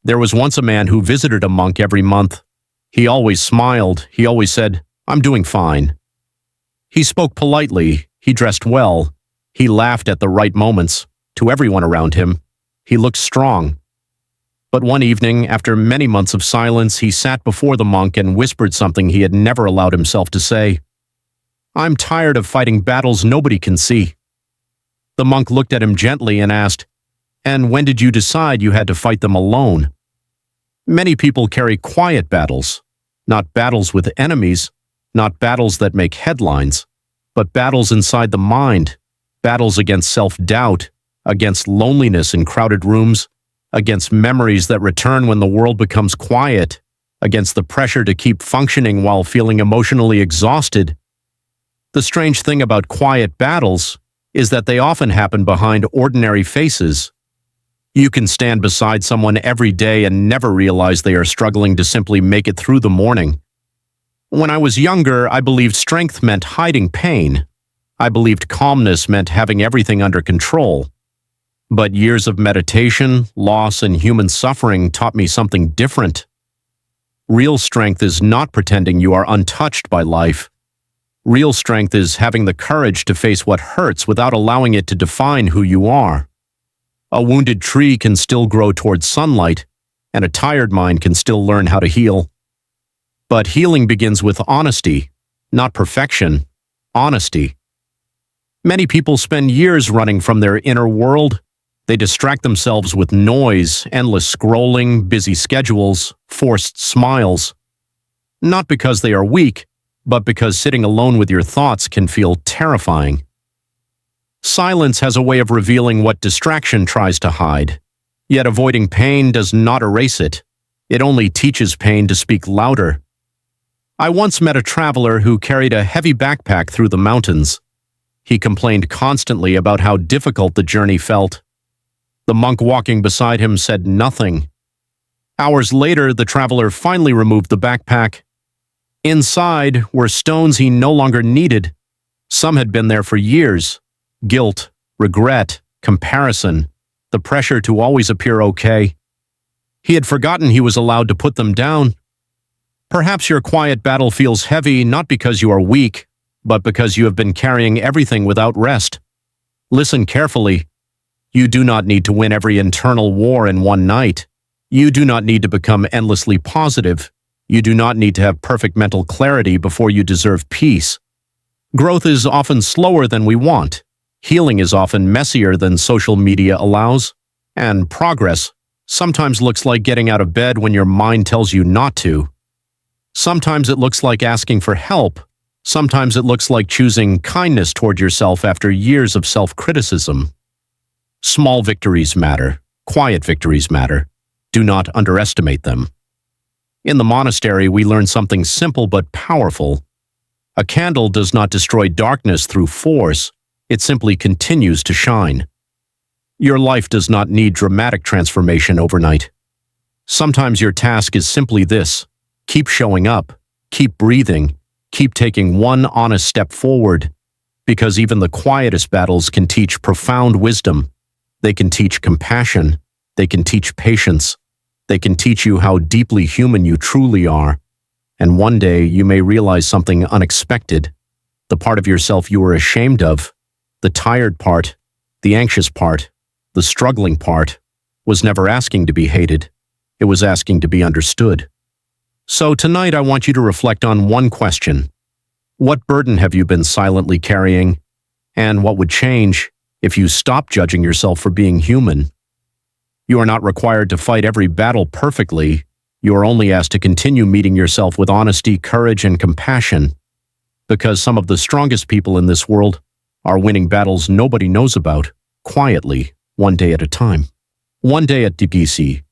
There was once a man who visited a monk every month. He always smiled. He always said, "I'm doing fine." He spoke politely. He dressed well. He laughed at the right moments. To everyone around him, he looked strong. But one evening, after many months of silence, he sat before the monk and whispered something he had never allowed himself to say. "I'm tired of fighting battles nobody can see." The monk looked at him gently and asked, "And when did you decide you had to fight them alone?" Many people carry quiet battles, not battles with enemies, not battles that make headlines, but battles inside the mind, battles against self-doubt, against loneliness in crowded rooms, against memories that return when the world becomes quiet, against the pressure to keep functioning while feeling emotionally exhausted. The strange thing about quiet battles is that they often happen behind ordinary faces. You can stand beside someone every day and never realize they are struggling to simply make it through the morning. When I was younger, I believed strength meant hiding pain. I believed calmness meant having everything under control. But years of meditation, loss, and human suffering taught me something different. Real strength is not pretending you are untouched by life. Real strength is having the courage to face what hurts without allowing it to define who you are. A wounded tree can still grow towards sunlight, and a tired mind can still learn how to heal. But healing begins with honesty, not perfection, honesty. Many people spend years running from their inner world. They distract themselves with noise, endless scrolling, busy schedules, forced smiles. Not because they are weak, but because sitting alone with your thoughts can feel terrifying. Silence has a way of revealing what distraction tries to hide. Yet avoiding pain does not erase it. It only teaches pain to speak louder. I once met a traveler who carried a heavy backpack through the mountains. He complained constantly about how difficult the journey felt. The monk walking beside him said nothing. Hours later, the traveler finally removed the backpack. Inside were stones he no longer needed. Some had been there for years. Guilt, regret, comparison, the pressure to always appear okay. He had forgotten he was allowed to put them down. Perhaps your quiet battle feels heavy not because you are weak, but because you have been carrying everything without rest. Listen carefully. You do not need to win every internal war in one night. You do not need to become endlessly positive. You do not need to have perfect mental clarity before you deserve peace. Growth is often slower than we want. Healing is often messier than social media allows. And progress sometimes looks like getting out of bed when your mind tells you not to. Sometimes it looks like asking for help. Sometimes it looks like choosing kindness toward yourself after years of self-criticism. Small victories matter. Quiet victories matter. Do not underestimate them. In the monastery, we learn something simple but powerful. A candle does not destroy darkness through force. It simply continues to shine. Your life does not need dramatic transformation overnight. Sometimes your task is simply this: keep showing up, keep breathing, keep taking one honest step forward, because even the quietest battles can teach profound wisdom. They can teach compassion. They can teach patience. They can teach you how deeply human you truly are. And one day you may realize something unexpected. The part of yourself you were ashamed of, the tired part, the anxious part, the struggling part, was never asking to be hated. It was asking to be understood. So tonight I want you to reflect on one question. What burden have you been silently carrying? And what would change if you stopped judging yourself for being human? You are not required to fight every battle perfectly. You are only asked to continue meeting yourself with honesty, courage, and compassion. Because some of the strongest people in this world are winning battles nobody knows about, quietly, one day at a time. One day at DPC.